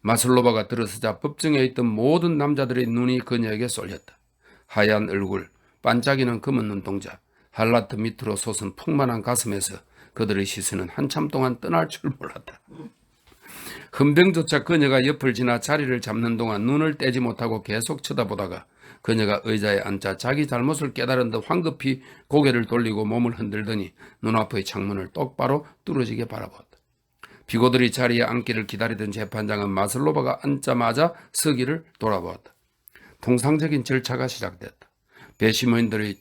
마슬로바가 들어서자 법정에 있던 모든 남자들의 눈이 그녀에게 쏠렸다. 하얀 얼굴, 반짝이는 검은 눈동자, 할라트 밑으로 솟은 풍만한 가슴에서 그들의 시선은 한참 동안 떠날 줄 몰랐다. 헌병조차 그녀가 옆을 지나 자리를 잡는 동안 눈을 떼지 못하고 계속 쳐다보다가 그녀가 의자에 앉자 자기 잘못을 깨달은 듯 황급히 고개를 돌리고 몸을 흔들더니 눈앞의 창문을 똑바로 뚫어지게 바라보았다. 비고들이 자리에 앉기를 기다리던 재판장은 마슬로바가 앉자마자 서기를 돌아보았다. 통상적인 절차가 시작됐다. 배심원들의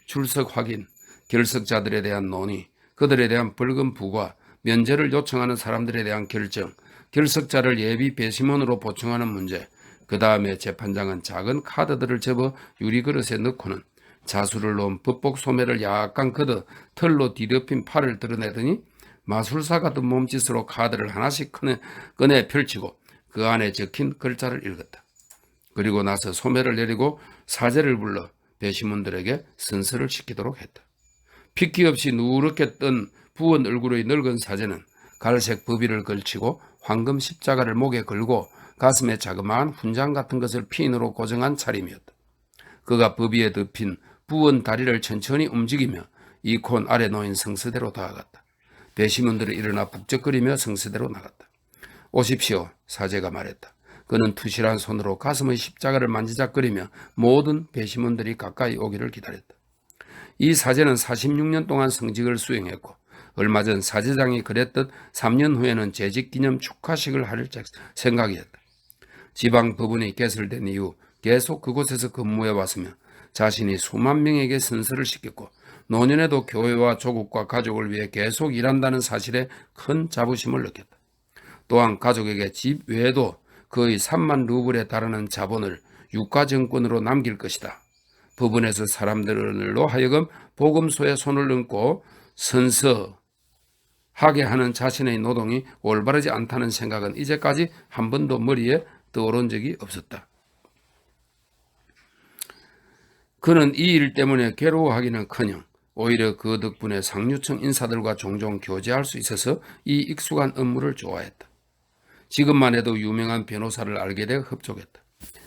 출석 확인, 결석자들에 대한 논의, 그들에 대한 벌금 부과, 면제를 요청하는 사람들에 대한 결정, 결석자를 예비 배심원으로 보충하는 문제, 그 다음에 재판장은 작은 카드들을 접어 유리그릇에 넣고는 자수를 놓은 법복 소매를 약간 걷어 털로 뒤덮인 팔을 드러내더니 마술사 같은 몸짓으로 카드를 하나씩 꺼내 펼치고 그 안에 적힌 글자를 읽었다. 그리고 나서 소매를 내리고 사제를 불러 배심원들에게 선서를 시키도록 했다. 핏기 없이 누렇게 뜬 부은 얼굴의 늙은 사제는 갈색 버비를 걸치고 황금 십자가를 목에 걸고 가슴에 자그마한 훈장 같은 것을 핀으로 고정한 차림이었다. 그가 버비에 덮인 부은 다리를 천천히 움직이며 이콘 아래 놓인 성서대로 다가갔다. 배심원들이 일어나 북적거리며 성서대로 나갔다. 오십시오, 사제가 말했다. 그는 투실한 손으로 가슴의 십자가를 만지작거리며 모든 배심원들이 가까이 오기를 기다렸다. 이 사제는 46년 동안 성직을 수행했고 얼마 전 사제장이 그랬듯 3년 후에는 재직기념 축하식을 할 생각이었다. 지방 법원이 개설된 이후 계속 그곳에서 근무해 왔으며 자신이 수만 명에게 선서를 시켰고 노년에도 교회와 조국과 가족을 위해 계속 일한다는 사실에 큰 자부심을 느꼈다. 또한 가족에게 집 외에도 거의 3만 루블에 달하는 자본을 유가증권으로 남길 것이다. 법원에서 사람들로 하여금 복음소에 손을 얹고 선서하게 하는 자신의 노동이 올바르지 않다는 생각은 이제까지 한 번도 머리에 떠오른 적이 없었다. 그는 이 일 때문에 괴로워하기는커녕 오히려 그 덕분에 상류층 인사들과 종종 교제할 수 있어서 이 익숙한 업무를 좋아했다. 지금만 해도 유명한 변호사를 알게 되어 흡족했다.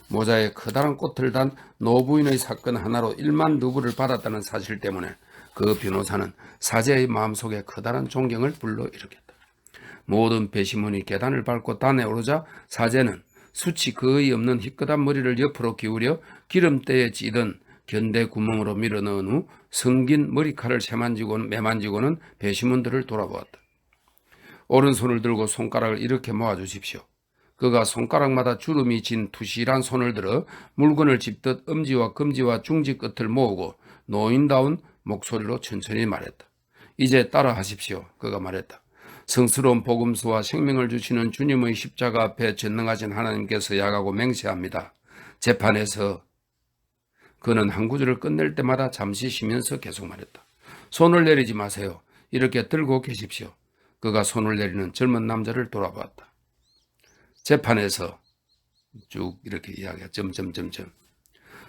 모자에 커다란 꽃을 단 노부인의 사건 하나로 1만 루블을 받았다는 사실 때문에 그 변호사는 사제의 마음속에 커다란 존경을 불러일으켰다. 모든 배심원이 계단을 밟고 단에 오르자 사제는 숱이 거의 없는 희끗한 머리를 옆으로 기울여 기름때에 찌든 견대 구멍으로 밀어넣은 후 성긴 머리칼을 매만지고는 배심원들을 돌아보았다. 오른손을 들고 손가락을 이렇게 모아주십시오. 그가 손가락마다 주름이 진 투실한 손을 들어 물건을 짚듯 엄지와 검지와 중지 끝을 모으고 노인다운 목소리로 천천히 말했다. 이제 따라하십시오. 그가 말했다. 성스러운 복음서와 생명을 주시는 주님의 십자가 앞에 전능하신 하나님께서 야가고 맹세합니다. 재판에서 그는 한 구절을 끝낼 때마다 잠시 쉬면서 계속 말했다. 손을 내리지 마세요. 이렇게 들고 계십시오. 그가 손을 내리는 젊은 남자를 돌아보았다. 재판에서 쭉 이렇게 이야기해.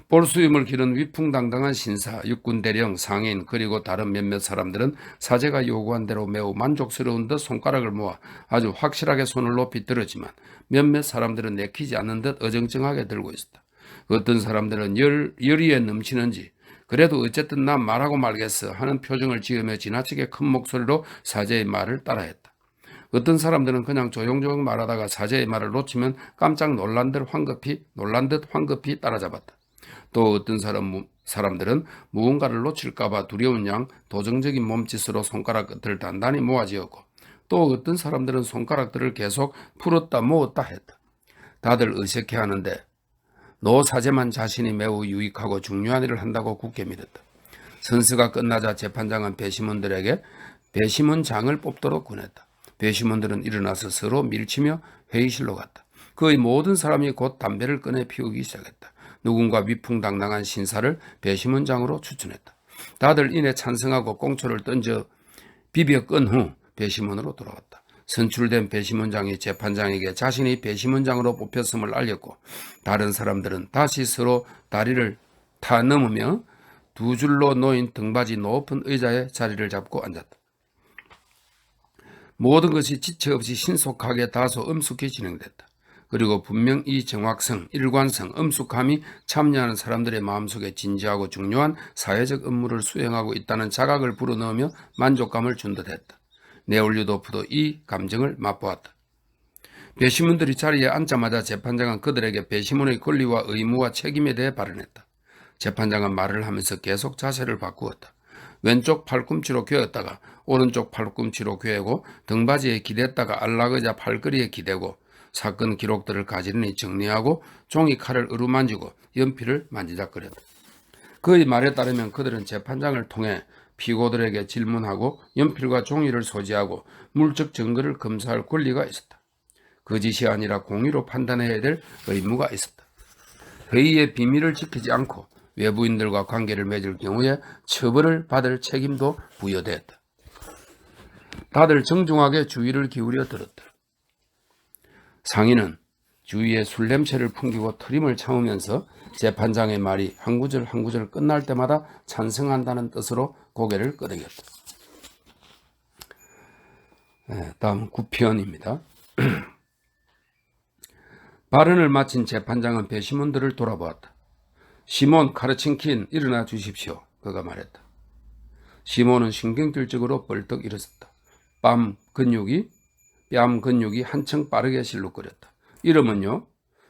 볼수임을 기른 위풍당당한 신사, 육군 대령, 상인 그리고 다른 몇몇 사람들은 사제가 요구한 대로 매우 만족스러운 듯 손가락을 모아 아주 확실하게 손을 높이 들었지만 몇몇 사람들은 내키지 않는 듯 어정쩡하게 들고 있었다. 어떤 사람들은 열의에 넘치는지 그래도 어쨌든 난 말하고 말겠어 하는 표정을 지으며 지나치게 큰 목소리로 사제의 말을 따라했다. 어떤 사람들은 그냥 조용조용 말하다가 사제의 말을 놓치면 깜짝 놀란 듯 황급히 따라잡았다. 또 어떤 사람들은 무언가를 놓칠까봐 두려운 양 도정적인 몸짓으로 손가락 끝을 단단히 모아지었고 또 어떤 사람들은 손가락들을 계속 풀었다 모았다 했다. 다들 어색해하는데 노 사제만 자신이 매우 유익하고 중요한 일을 한다고 굳게 믿었다. 선서가 끝나자 재판장은 배심원들에게 배심원장을 뽑도록 권했다. 배심원들은 일어나서 서로 밀치며 회의실로 갔다. 거의 모든 사람이 곧 담배를 꺼내 피우기 시작했다. 누군가 위풍당당한 신사를 배심원장으로 추천했다. 다들 이내 찬성하고 꽁초를 던져 비벼 끈 후 배심원으로 돌아왔다. 선출된 배심원장이 재판장에게 자신이 배심원장으로 뽑혔음을 알렸고 다른 사람들은 다시 서로 다리를 타 넘으며 두 줄로 놓인 등받이 높은 의자에 자리를 잡고 앉았다. 모든 것이 지체 없이 신속하게 다소 엄숙히 진행됐다. 그리고 분명 이 정확성, 일관성, 엄숙함이 참여하는 사람들의 마음속에 진지하고 중요한 사회적 업무를 수행하고 있다는 자각을 불어넣으며 만족감을 준 듯했다. 네올류도프도 이 감정을 맛보았다. 배심원들이 자리에 앉자마자 재판장은 그들에게 배심원의 권리와 의무와 책임에 대해 발언했다. 재판장은 말을 하면서 계속 자세를 바꾸었다. 왼쪽 팔꿈치로 괴었다가 오른쪽 팔꿈치로 괴고 등받이에 기댔다가 안락의자 팔걸이에 기대고 사건 기록들을 가지런히 정리하고 종이칼을 어루만지고 연필을 만지작거렸다. 그의 말에 따르면 그들은 재판장을 통해 피고들에게 질문하고 연필과 종이를 소지하고 물적 증거를 검사할 권리가 있었다. 거짓이 아니라 공의로 판단해야 될 의무가 있었다. 회의의 비밀을 지키지 않고 외부인들과 관계를 맺을 경우에 처벌을 받을 책임도 부여되었다. 다들 정중하게 주의를 기울여 들었다. 상인은 주위에 술 냄새를 풍기고 트림을 참으면서 재판장의 말이 한 구절 한 구절 끝날 때마다 찬성한다는 뜻으로 고개를 끄덕였다. 다음 9편입니다. 발언을 마친 재판장은 배심원들을 돌아보았다. 시몬 카르친킨 일어나 주십시오. 그가 말했다. 시몬은 신경질적으로 벌떡 일어섰다. 뺨 근육이 한층 빠르게 실룩거렸다. 이름은요?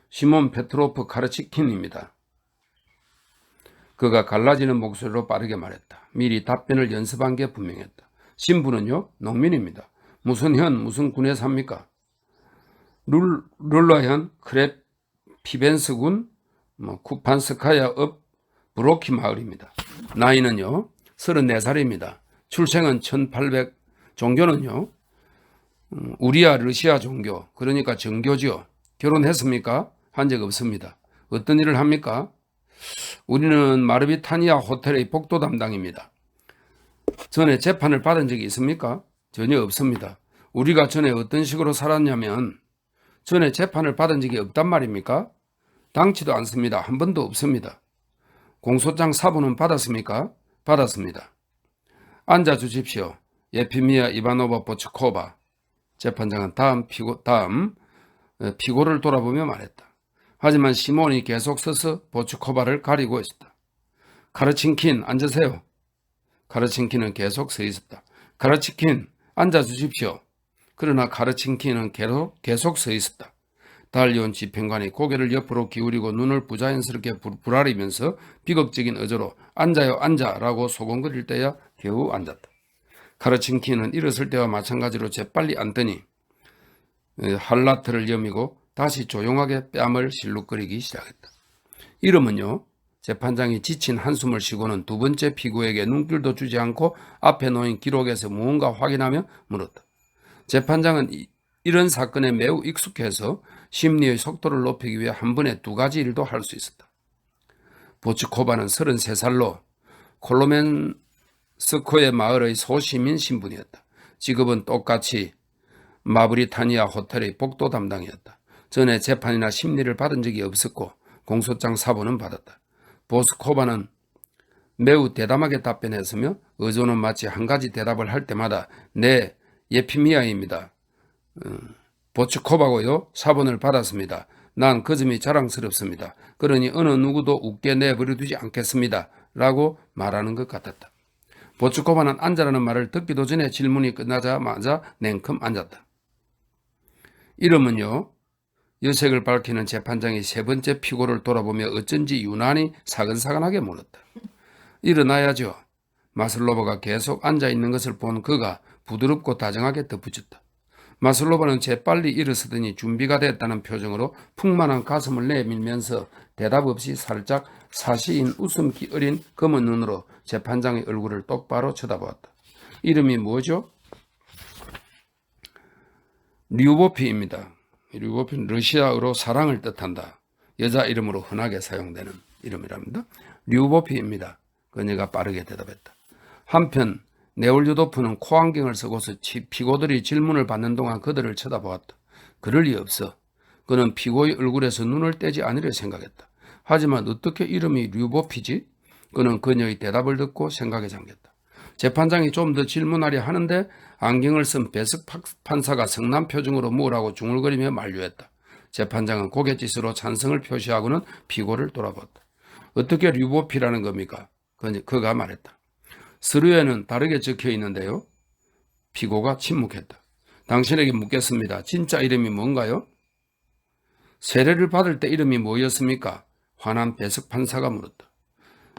시몬 페트로프 카르치킨입니다. 그가 갈라지는 목소리로 빠르게 말했다. 미리 답변을 연습한 게 분명했다. 신분은요? 농민입니다. 무슨 현, 무슨 군에 삽니까? 룰라현, 크랩, 피벤스군, 쿠판스카야 읍 브로키 마을입니다. 나이는요? 34살입니다. 출생은 1800, 종교는요? 우리야 러시아 종교, 그러니까 정교지요. 결혼했습니까? 한 적 없습니다. 어떤 일을 합니까? 우리는 마르비타니아 호텔의 복도 담당입니다. 전에 재판을 받은 적이 있습니까? 전혀 없습니다. 우리가 전에 어떤 식으로 살았냐면 전에 재판을 받은 적이 없단 말입니까? 당치도 않습니다. 한 번도 없습니다. 공소장 사본은 받았습니까? 받았습니다. 앉아 주십시오. 예피미야 이바노바 보츠코바. 재판장은 다음 피고를 돌아보며 말했다. 하지만 시몬이 계속 서서 보츠코바를 가리고 있었다. 카르친킨 앉으세요. 카르친킨은 계속 서 있었다. 카르친킨 앉아 주십시오. 그러나 카르친킨은 계속 서 있었다. 달려온 집행관이 고개를 옆으로 기울이고 눈을 부자연스럽게 부라리면서 비극적인 어조로 앉아요 앉아라고 소곤거릴 때야 겨우 앉았다. 카르친킨은 일었을 때와 마찬가지로 재빨리 앉더니 할라트를 여미고 다시 조용하게 뺨을 실룩거리기 시작했다. 이름은요? 재판장이 지친 한숨을 쉬고는 두 번째 피고에게 눈길도 주지 않고 앞에 놓인 기록에서 무언가 확인하며 물었다. 재판장은 이런 사건에 매우 익숙해서 심리의 속도를 높이기 위해 한 번에 두 가지 일도 할 수 있었다. 보츠코바는 33살로 콜로멘스코의 마을의 소시민 신분이었다. 직업은 똑같이 마브리타니아 호텔의 복도 담당이었다. 전에 재판이나 심리를 받은 적이 없었고 공소장 사본은 받았다. 보스코바는 매우 대담하게 답변했으며 의존은 마치 한 가지 대답을 할 때마다 네, 예피미아입니다. 보츠코바고요. 사본을 받았습니다. 난 그 점이 자랑스럽습니다. 그러니 어느 누구도 웃게 내버려두지 않겠습니다. 라고 말하는 것 같았다. 보츠코바는 앉아라는 말을 듣기도 전에 질문이 끝나자마자 냉큼 앉았다. 이름은요. 여색을 밝히는 재판장이 세 번째 피고를 돌아보며 어쩐지 유난히 사근사근하게 물었다. 일어나야죠. 마슬로바가 계속 앉아있는 것을 본 그가 부드럽고 다정하게 덧붙였다. 마슬로바는 재빨리 일어서더니 준비가 됐다는 표정으로 풍만한 가슴을 내밀면서 대답 없이 살짝 사시인 웃음기 어린 검은 눈으로 재판장의 얼굴을 똑바로 쳐다보았다. 이름이 뭐죠? 류보피입니다. 류보피는 러시아어로 사랑을 뜻한다. 여자 이름으로 흔하게 사용되는 이름이랍니다. 류보피입니다. 그녀가 빠르게 대답했다. 한편 네올류도프는 코안경을 쓰고서 피고들이 질문을 받는 동안 그들을 쳐다보았다. 그럴 리 없어. 그는 피고의 얼굴에서 눈을 떼지 않으려 생각했다. 하지만 어떻게 이름이 류보피지? 그는 그녀의 대답을 듣고 생각에 잠겼다. 재판장이 좀 더 질문하려 하는데 안경을 쓴 배석 판사가 성난 표정으로 뭐라고 중얼거리며 만류했다. 재판장은 고갯짓으로 찬성을 표시하고는 피고를 돌아보았다. 어떻게 류보피라는 겁니까? 그가 말했다. 서류에는 다르게 적혀 있는데요. 피고가 침묵했다. 당신에게 묻겠습니다. 진짜 이름이 뭔가요? 세례를 받을 때 이름이 뭐였습니까? 화난 배석 판사가 물었다.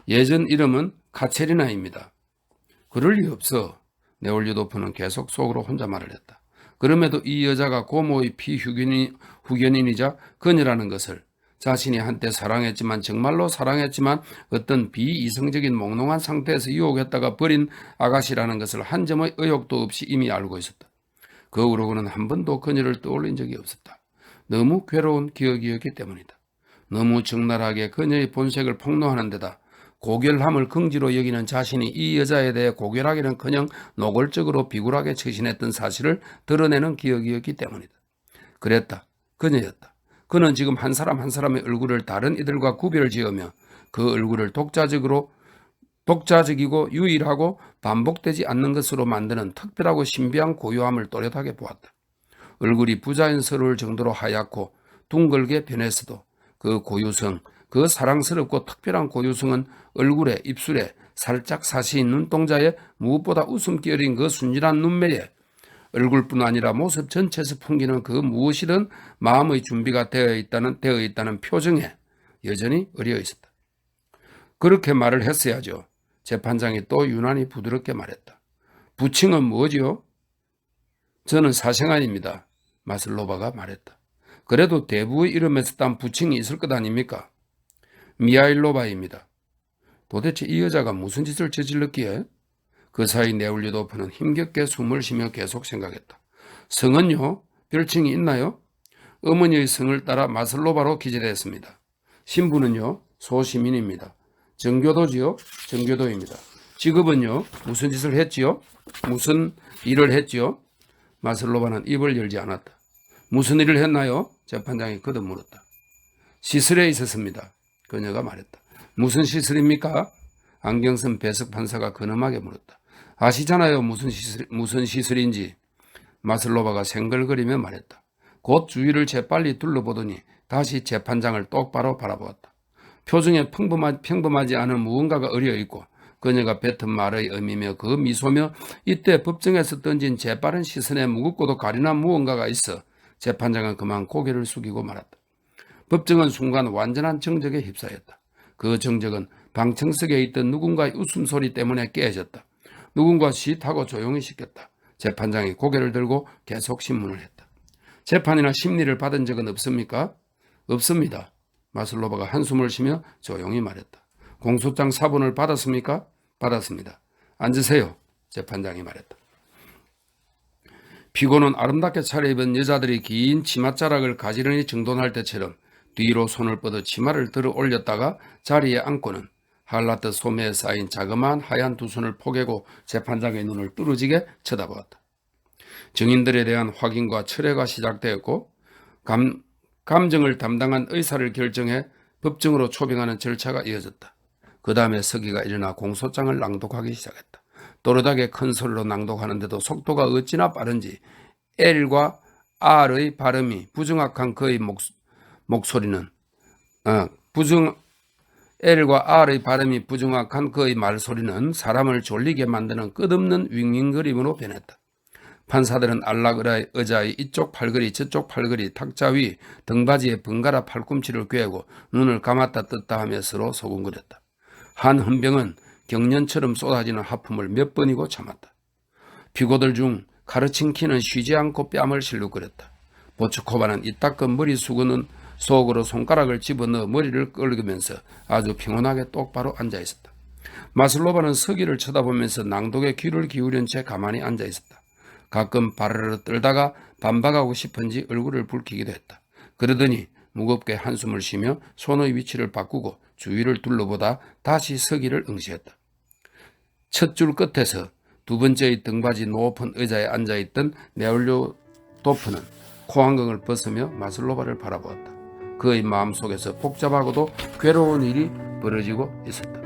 예전 이름은 카체리나입니다. 그럴 리 없어. 네올리도프는 계속 속으로 혼자 말을 했다. 그럼에도 이 여자가 고모의 피후견인이자 그녀라는 것을 자신이 한때 사랑했지만 정말로 사랑했지만 어떤 비이성적인 몽롱한 상태에서 유혹했다가 버린 아가씨라는 것을 한 점의 의혹도 없이 이미 알고 있었다. 그 후로는 한 번도 그녀를 떠올린 적이 없었다. 너무 괴로운 기억이었기 때문이다. 너무 적나라하게 그녀의 본색을 폭로하는 데다 고결함을 긍지로 여기는 자신이 이 여자에 대해 고결하기는커녕 노골적으로 비굴하게 처신했던 사실을 드러내는 기억이었기 때문이다. 그랬다. 그녀였다. 그는 지금 한 사람 한 사람의 얼굴을 다른 이들과 구별을 지으며 그 얼굴을 독자적이고 유일하고 반복되지 않는 것으로 만드는 특별하고 신비한 고요함을 또렷하게 보았다. 얼굴이 부자연스러울 정도로 하얗고 둥글게 변했어도 그 고유성, 그 사랑스럽고 특별한 고유성은 얼굴에, 입술에, 살짝 사시인 눈동자에 무엇보다 웃음기 어린 그 순진한 눈매에 얼굴뿐 아니라 모습 전체에서 풍기는 그 무엇이든 마음의 준비가 되어 있다는 표정에 여전히 어려 있었다. 그렇게 말을 했어야죠. 재판장이 또 유난히 부드럽게 말했다. 부칭은 뭐지요? 저는 사생아입니다. 마슬로바가 말했다. 그래도 대부의 이름에서 딴 부칭이 있을 것 아닙니까? 미하일로바입니다. 도대체 이 여자가 무슨 짓을 저질렀기에? 그 사이 네올리도프는 힘겹게 숨을 쉬며 계속 생각했다. 성은요? 별칭이 있나요? 어머니의 성을 따라 마슬로바로 기재됐습니다. 신부는요? 소시민입니다. 정교도지요? 정교도입니다. 직업은요? 무슨 짓을 했지요? 무슨 일을 했지요? 마슬로바는 입을 열지 않았다. 무슨 일을 했나요? 재판장이 거듭 물었다. 시설에 있었습니다. 그녀가 말했다. 무슨 시설입니까? 안경 쓴 배석 판사가 근엄하게 물었다. 아시잖아요. 무슨 시설인지. 마슬로바가 생글거리며 말했다. 곧 주위를 재빨리 둘러보더니 다시 재판장을 똑바로 바라보았다. 표정에 평범하지 않은 무언가가 어려있고 그녀가 뱉은 말의 의미며 그 미소며 이때 법정에서 던진 재빠른 시선에 무겁고도 가련한 무언가가 있어 재판장은 그만 고개를 숙이고 말았다. 법정은 순간 완전한 정적에 휩싸였다. 그 정적은 방청석에 있던 누군가의 웃음소리 때문에 깨어졌다. 누군가 쉿하고 조용히 시켰다. 재판장이 고개를 들고 계속 신문을 했다. 재판이나 심리를 받은 적은 없습니까? 없습니다. 마슬로바가 한숨을 쉬며 조용히 말했다. 공소장 사본을 받았습니까? 받았습니다. 앉으세요. 재판장이 말했다. 피고는 아름답게 차려입은 여자들이 긴 치맛자락을 가지런히 정돈할 때처럼 뒤로 손을 뻗어 치마를 들어 올렸다가 자리에 앉고는 할라트 소매에 쌓인 자그마한 하얀 두 손을 포개고 재판장의 눈을 뚫어지게 쳐다보았다. 증인들에 대한 확인과 철회가 시작되었고 감정을 담당한 의사를 결정해 법정으로 초빙하는 절차가 이어졌다. 그 다음에 서기가 일어나 공소장을 낭독하기 시작했다. 또렷하게 큰 소리로 낭독하는데도 속도가 어찌나 빠른지 L과 R의 발음이 부정확한 그의 L과 R의 발음이 부정확한 그의 말소리는 사람을 졸리게 만드는 끝없는 윙윙거림으로 변했다. 판사들은 안락의자의 이쪽 팔걸이 저쪽 팔걸이 탁자 위 등받이에 번갈아 팔꿈치를 꿰고 눈을 감았다 떴다 하며 서로 소곤거렸다. 한 헌병은 경련처럼 쏟아지는 하품을 몇 번이고 참았다. 피고들 중 카르친키는 쉬지 않고 뺨을 실룩거렸다. 보츠코바는 이 닦은 머리 수건은 속으로 손가락을 집어넣어 머리를 긁으면서 아주 평온하게 똑바로 앉아있었다. 마슬로바는 서기를 쳐다보면서 낭독에 귀를 기울인 채 가만히 앉아있었다. 가끔 바르르 떨다가 반박하고 싶은지 얼굴을 붉히기도 했다. 그러더니 무겁게 한숨을 쉬며 손의 위치를 바꾸고 주위를 둘러보다 다시 서기를 응시했다. 첫 줄 끝에서 두 번째의 등받이 높은 의자에 앉아있던 네올리도프는 코안경을 벗으며 마슬로바를 바라보았다. 그의 마음속에서 복잡하고도 괴로운 일이 벌어지고 있었다.